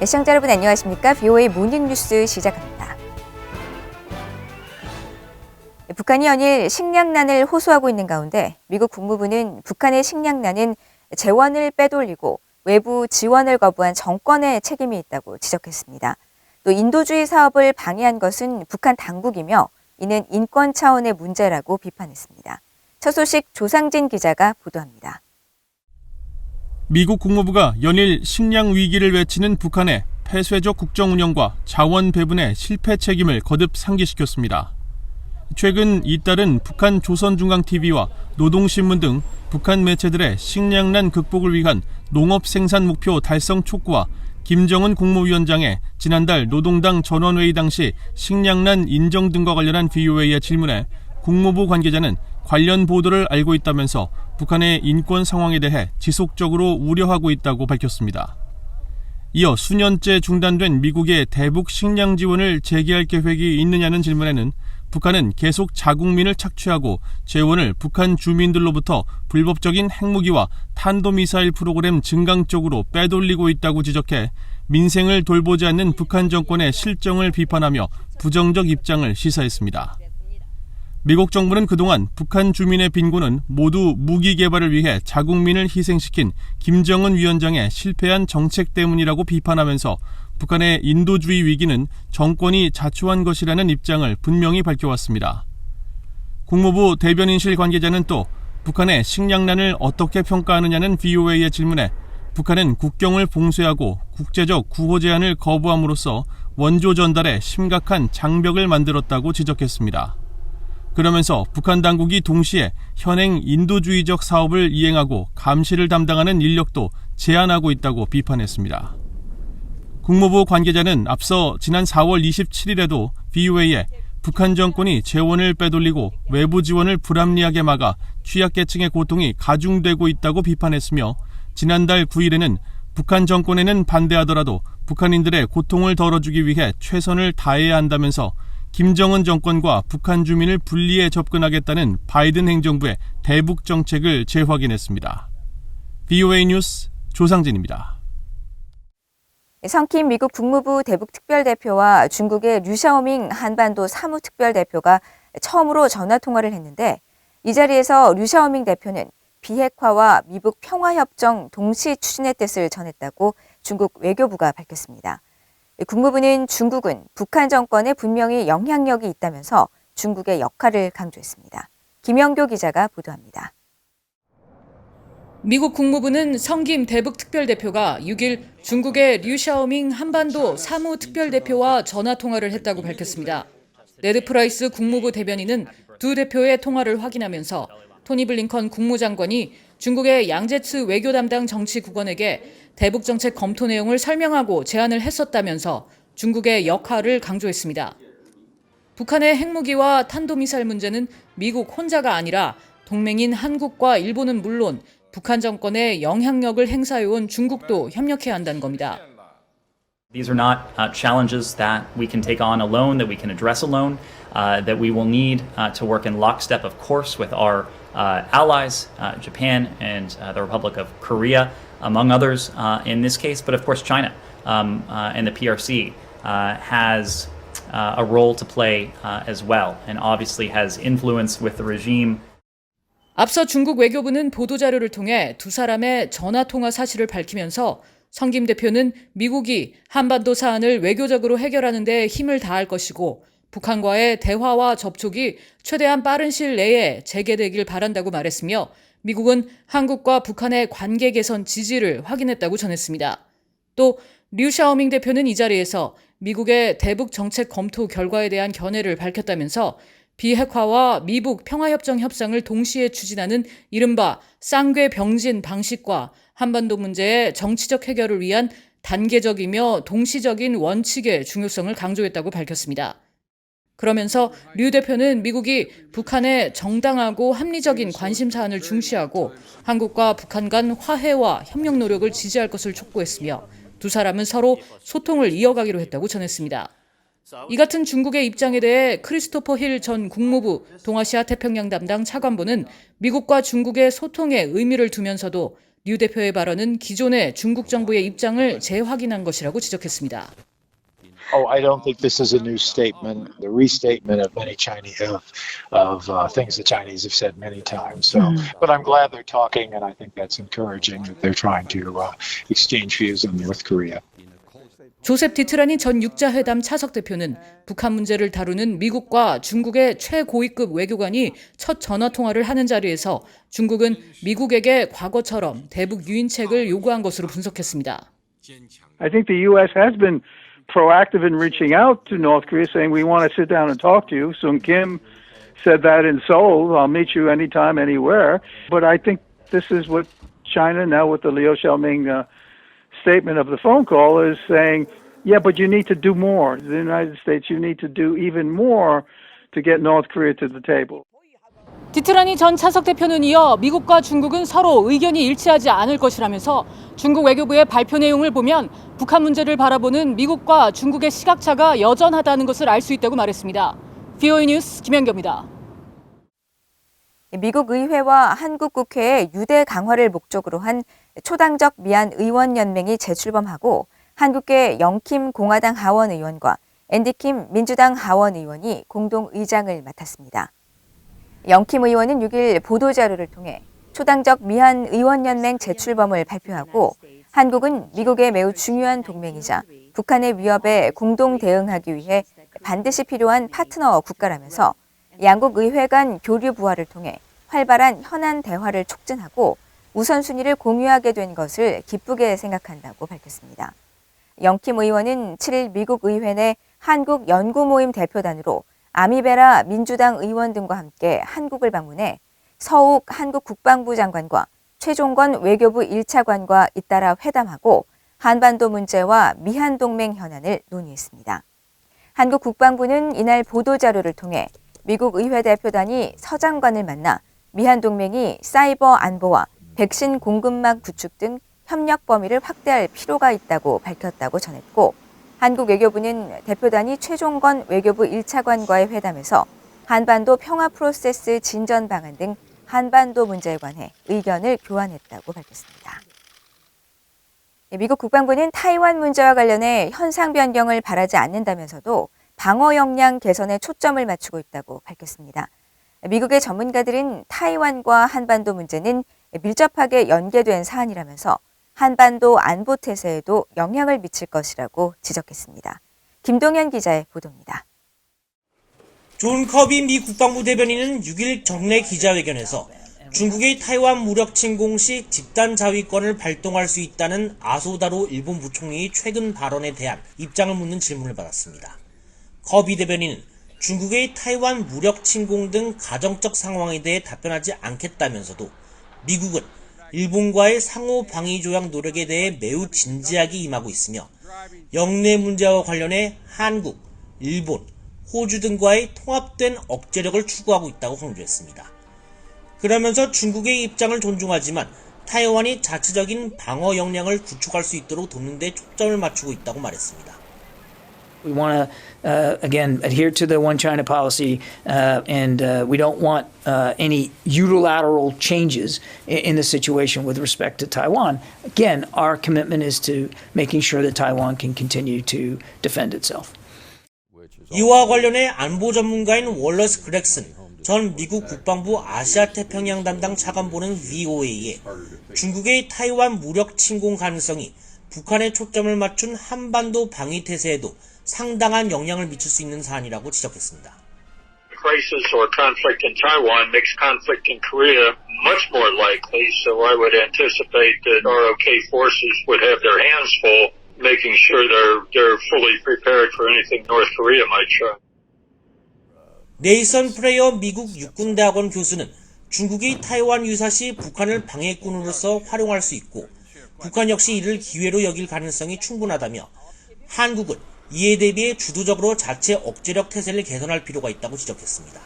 시청자 여러분 안녕하십니까? VOA 모닝뉴스 시작합니다. 북한이 연일 식량난을 호소하고 있는 가운데 미국 국무부는 북한의 식량난은 재원을 빼돌리고 외부 지원을 거부한 정권의 책임이 있다고 지적했습니다. 또 인도주의 사업을 방해한 것은 북한 당국이며 이는 인권 차원의 문제라고 비판했습니다. 첫 소식 조상진 기자가 보도합니다. 미국 국무부가 연일 식량 위기를 외치는 북한의 폐쇄적 국정 운영과 자원 배분의 실패 책임을 거듭 상기시켰습니다. 최근 잇따른 북한 조선중앙TV와 노동신문 등 북한 매체들의 식량난 극복을 위한 농업 생산 목표 달성 촉구와 김정은 국무위원장의 지난달 노동당 전원회의 당시 식량난 인정 등과 관련한 VOA의 질문에 국무부 관계자는 관련 보도를 알고 있다면서 북한의 인권 상황에 대해 지속적으로 우려하고 있다고 밝혔습니다. 이어 수년째 중단된 미국의 대북 식량 지원을 재개할 계획이 있느냐는 질문에는 북한은 계속 자국민을 착취하고 재원을 북한 주민들로부터 불법적인 핵무기와 탄도미사일 프로그램 증강 쪽으로 빼돌리고 있다고 지적해 민생을 돌보지 않는 북한 정권의 실정을 비판하며 부정적 입장을 시사했습니다. 미국 정부는 그동안 북한 주민의 빈곤은 모두 무기 개발을 위해 자국민을 희생시킨 김정은 위원장의 실패한 정책 때문이라고 비판하면서 북한의 인도주의 위기는 정권이 자초한 것이라는 입장을 분명히 밝혀왔습니다. 국무부 대변인실 관계자는 또 북한의 식량난을 어떻게 평가하느냐는 VOA의 질문에 북한은 국경을 봉쇄하고 국제적 구호 제한을 거부함으로써 원조 전달에 심각한 장벽을 만들었다고 지적했습니다. 그러면서 북한 당국이 동시에 현행 인도주의적 사업을 이행하고 감시를 담당하는 인력도 제한하고 있다고 비판했습니다. 국무부 관계자는 앞서 지난 4월 27일에도 VOA에 북한 정권이 재원을 빼돌리고 외부 지원을 불합리하게 막아 취약계층의 고통이 가중되고 있다고 비판했으며 지난달 9일에는 북한 정권에는 반대하더라도 북한인들의 고통을 덜어주기 위해 최선을 다해야 한다면서 김정은 정권과 북한 주민을 분리해 접근하겠다는 바이든 행정부의 대북 정책을 재확인했습니다. VOA 뉴스 조상진입니다. 성킴 미국 국무부 대북특별대표와 중국의 류샤오밍 한반도 사무특별대표가 처음으로 전화통화를 했는데 이 자리에서 류샤오밍 대표는 비핵화와 미북 평화협정 동시 추진의 뜻을 전했다고 중국 외교부가 밝혔습니다. 국무부는 중국은 북한 정권에 분명히 영향력이 있다면서 중국의 역할을 강조했습니다. 김영교 기자가 보도합니다. 미국 국무부는 성김 대북특별대표가 6일 중국의 류샤오밍 한반도 사무특별대표와 전화통화를 했다고 밝혔습니다. 네드 프라이스 국무부 대변인은 두 대표의 통화를 확인하면서 토니 블링컨 국무장관이 중국의 양제츠 외교 담당 정치국원에게 대북 정책 검토 내용을 설명하고 제안을 했었다면서 중국의 역할을 강조했습니다. 북한의 핵무기와 탄도미사일 문제는 미국 혼자가 아니라 동맹인 한국과 일본은 물론 북한 정권에 영향력을 행사해온 중국도 협력해야 한다는 겁니다. These are not challenges that we can take on alone, that we can address alone, that we will need to work in lockstep, of course, with our allies, Japan and the Republic of Korea, among others in this case, but of course China and the PRC has a role to play as well, and obviously has influence with the regime. 앞서 중국 외교부는 보도자료를 통해 두 사람의 전화통화 사실을 밝히면서 성김 대표는 미국이 한반도 사안을 외교적으로 해결하는 데 힘을 다할 것이고 북한과의 대화와 접촉이 최대한 빠른 시일 내에 재개되길 바란다고 말했으며 미국은 한국과 북한의 관계 개선 지지를 확인했다고 전했습니다. 또 류샤오밍 대표는 이 자리에서 미국의 대북 정책 검토 결과에 대한 견해를 밝혔다면서 비핵화와 미북 평화협정 협상을 동시에 추진하는 이른바 쌍궤 병진 방식과 한반도 문제의 정치적 해결을 위한 단계적이며 동시적인 원칙의 중요성을 강조했다고 밝혔습니다. 그러면서 류 대표는 미국이 북한의 정당하고 합리적인 관심 사안을 중시하고 한국과 북한 간 화해와 협력 노력을 지지할 것을 촉구했으며 두 사람은 서로 소통을 이어가기로 했다고 전했습니다. 이 같은 중국의 입장에 대해 크리스토퍼 힐 전 국무부 동아시아 태평양 담당 차관보는 미국과 중국의 소통에 의미를 두면서도 류 대표의 발언은 기존의 중국 정부의 입장을 재확인한 것이라고 지적했습니다. Oh, I don't think this is a new statement, the restatement of many Chinese things the Chinese have said many times. So, but I'm glad they're talking, and I think that's encouraging that they're trying to exchange views on North Korea. 조셉 디트라니 전 육자회담 차석 대표는 북한 문제를 다루는 미국과 중국의 최고위급 외교관이 첫 전화 통화를 하는 자리에서 중국은 미국에게 과거처럼 대북 유인책을 요구한 것으로 분석했습니다. I think the U.S. has been proactive in reaching out to North Korea, saying we want to sit down and talk to you. Sung Kim said that in Seoul. I'll meet you anytime, anywhere. But I think this is what China, now with the Liu Xiaoming statement of the phone call, is saying, yeah, but you need to do more. The United States, you need to do even more to get North Korea to the table. 디트라니 전 차석 대표는 이어 미국과 중국은 서로 의견이 일치하지 않을 것이라면서 중국 외교부의 발표 내용을 보면 북한 문제를 바라보는 미국과 중국의 시각차가 여전하다는 것을 알 수 있다고 말했습니다. VOA 뉴스 김현경입니다. 미국 의회와 한국 국회의 유대 강화를 목적으로 한 초당적 미얀 의원연맹이 재출범하고 한국계 영킴 공화당 하원 의원과 앤디킴 민주당 하원 의원이 공동 의장을 맡았습니다. 영킴 의원은 6일 보도자료를 통해 초당적 미얀 의원연맹 재출범을 발표하고 한국은 미국의 매우 중요한 동맹이자 북한의 위협에 공동 대응하기 위해 반드시 필요한 파트너 국가라면서 양국 의회 간 교류 부활을 통해 활발한 현안 대화를 촉진하고 우선순위를 공유하게 된 것을 기쁘게 생각한다고 밝혔습니다. 영킴 의원은 7일 미국 의회 내 한국 연구모임 대표단으로 아미베라 민주당 의원 등과 함께 한국을 방문해 서욱 한국 국방부 장관과 최종건 외교부 1차관과 잇따라 회담하고 한반도 문제와 미한동맹 현안을 논의했습니다. 한국 국방부는 이날 보도자료를 통해 미국 의회 대표단이 서 장관을 만나 미한동맹이 사이버 안보와 백신 공급망 구축 등 협력 범위를 확대할 필요가 있다고 밝혔다고 전했고 한국 외교부는 대표단이 최종건 외교부 1차관과의 회담에서 한반도 평화 프로세스 진전 방안 등 한반도 문제에 관해 의견을 교환했다고 밝혔습니다. 미국 국방부는 타이완 문제와 관련해 현상 변경을 바라지 않는다면서도 방어 역량 개선에 초점을 맞추고 있다고 밝혔습니다. 미국의 전문가들은 타이완과 한반도 문제는 밀접하게 연계된 사안이라면서 한반도 안보 태세에도 영향을 미칠 것이라고 지적했습니다. 김동현 기자의 보도입니다. 존 커비 미 국방부 대변인은 6일 정례 기자회견에서 중국의 타이완 무력 침공 시 집단 자위권을 발동할 수 있다는 아소다로 일본 부총리의 최근 발언에 대한 입장을 묻는 질문을 받았습니다. 커비 대변인은 중국의 타이완 무력 침공 등 가정적 상황에 대해 답변하지 않겠다면서도 미국은 일본과의 상호 방위 조약 노력에 대해 매우 진지하게 임하고 있으며 영내 문제와 관련해 한국, 일본, 호주 등과의 통합된 억제력을 추구하고 있다고 강조했습니다. 그러면서 중국의 입장을 존중하지만 타이완이 자체적인 방어 역량을 구축할 수 있도록 돕는 데 초점을 맞추고 있다고 말했습니다. We want to, again, adhere to the one China policy, and we don't want any unilateral changes in the situation with respect to Taiwan. Again, our commitment is to making sure that Taiwan can continue to defend itself. 이와 관련해 안보 전문가인 월러스 그렉슨 전 미국 국방부 아시아 태평양 담당 차관보는 VOA에 중국의 타이완 무력 침공 가능성이 북한에 초점을 맞춘 한반도 방위 태세에도 상당한 영향을 미칠 수 있는 사안이라고 지적했습니다. Crisis or conflict in Taiwan makes conflict in Korea much more likely, so I would anticipate that ROK forces would have their hands full making sure they're fully prepared for anything North Korea might try. 네이선 프레이어 미국 육군대학원 교수는 중국이 타이완 유사시 북한을 방해꾼으로서 활용할 수 있고 북한 역시 이를 기회로 여길 가능성이 충분하다며 한국은 이에 대비해 주도적으로 자체 억제력 태세를 개선할 필요가 있다고 지적했습니다.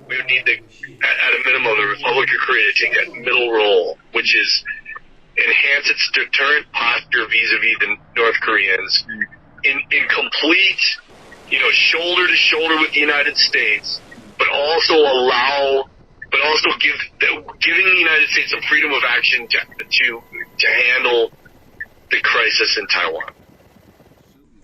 We need to, at a minimum, the Republic of Korea to take that middle role, which is enhance its deterrent posture vis-a-vis the North Koreans in complete, shoulder to shoulder with the United States, but also give giving the United States some freedom of action to handle the crisis in Taiwan.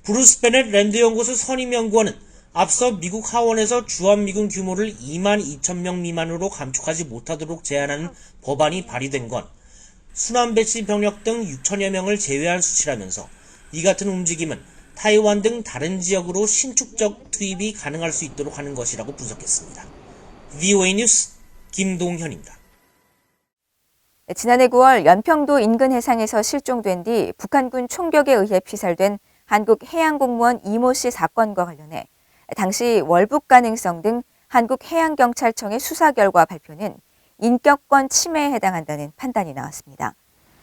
브루스 베넷 랜드 연구소 선임 연구원은 앞서 미국 하원에서 주한미군 규모를 2만 2천 명 미만으로 감축하지 못하도록 제한하는 법안이 발의된 건 순환 배치 병력 등 6천여 명을 제외한 수치라면서 이 같은 움직임은 타이완 등 다른 지역으로 신축적 투입이 가능할 수 있도록 하는 것이라고 분석했습니다. VOA 뉴스 김동현입니다. 지난해 9월 연평도 인근 해상에서 실종된 뒤 북한군 총격에 의해 피살된 한국 해양공무원 이모 씨 사건과 관련해 당시 월북 가능성 등 한국해양경찰청의 수사 결과 발표는 인격권 침해에 해당한다는 판단이 나왔습니다.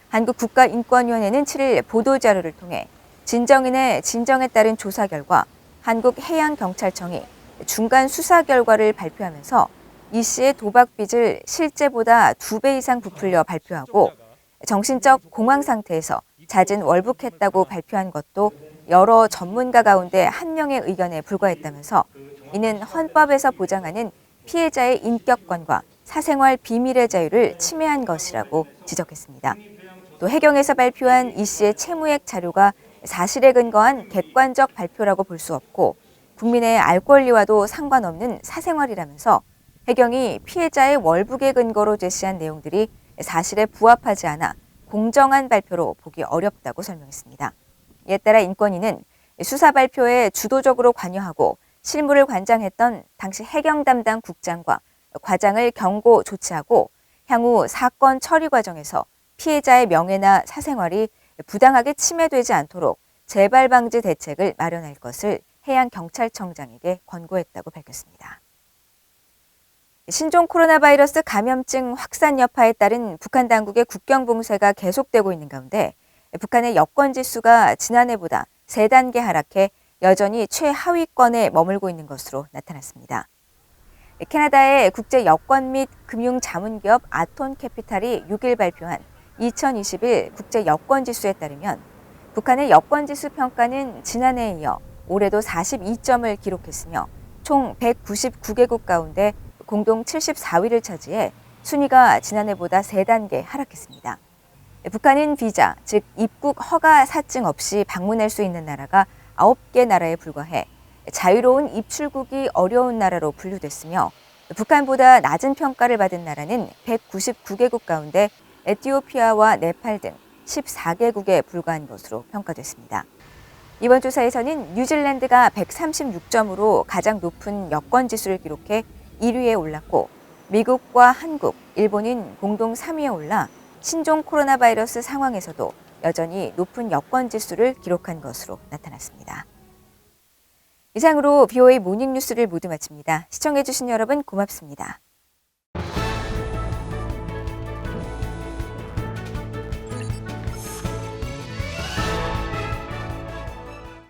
한국국가인권위원회는 7일 보도자료를 통해 진정인의 진정에 따른 조사 결과 한국해양경찰청이 중간 수사 결과를 발표하면서 이 씨의 도박 빚을 실제보다 2배 이상 부풀려 발표하고 정신적 공황 상태에서 잦은 월북했다고 발표한 것도 여러 전문가 가운데 한 명의 의견에 불과했다면서 이는 헌법에서 보장하는 피해자의 인격권과 사생활 비밀의 자유를 침해한 것이라고 지적했습니다. 또 해경에서 발표한 이 씨의 채무액 자료가 사실에 근거한 객관적 발표라고 볼 수 없고 국민의 알 권리와도 상관없는 사생활이라면서 해경이 피해자의 월북의 근거로 제시한 내용들이 사실에 부합하지 않아 공정한 발표로 보기 어렵다고 설명했습니다. 이에 따라 인권위는 수사 발표에 주도적으로 관여하고 실무를 관장했던 당시 해경 담당 국장과 과장을 경고 조치하고 향후 사건 처리 과정에서 피해자의 명예나 사생활이 부당하게 침해되지 않도록 재발 방지 대책을 마련할 것을 해양경찰청장에게 권고했다고 밝혔습니다. 신종 코로나 바이러스 감염증 확산 여파에 따른 북한 당국의 국경 봉쇄가 계속되고 있는 가운데 북한의 여권 지수가 지난해보다 3단계 하락해 여전히 최하위권에 머물고 있는 것으로 나타났습니다. 캐나다의 국제 여권 및 금융 자문기업 아톤 캐피탈이 6일 발표한 2021 국제 여권 지수에 따르면 북한의 여권 지수 평가는 지난해에 이어 올해도 42점을 기록했으며 총 199개국 가운데 공동 74위를 차지해 순위가 지난해보다 3단계 하락했습니다. 북한은 비자, 즉 입국 허가 사증 없이 방문할 수 있는 나라가 9개 나라에 불과해 자유로운 입출국이 어려운 나라로 분류됐으며 북한보다 낮은 평가를 받은 나라는 199개국 가운데 에티오피아와 네팔 등 14개국에 불과한 것으로 평가됐습니다. 이번 조사에서는 뉴질랜드가 136점으로 가장 높은 여권 지수를 기록해 1위에 올랐고 미국과 한국, 일본은 공동 3위에 올라 신종 코로나 바이러스 상황에서도 여전히 높은 여권 지수를 기록한 것으로 나타났습니다. 이상으로 BOA 모닝뉴스를 모두 마칩니다. 시청해주신 여러분 고맙습니다.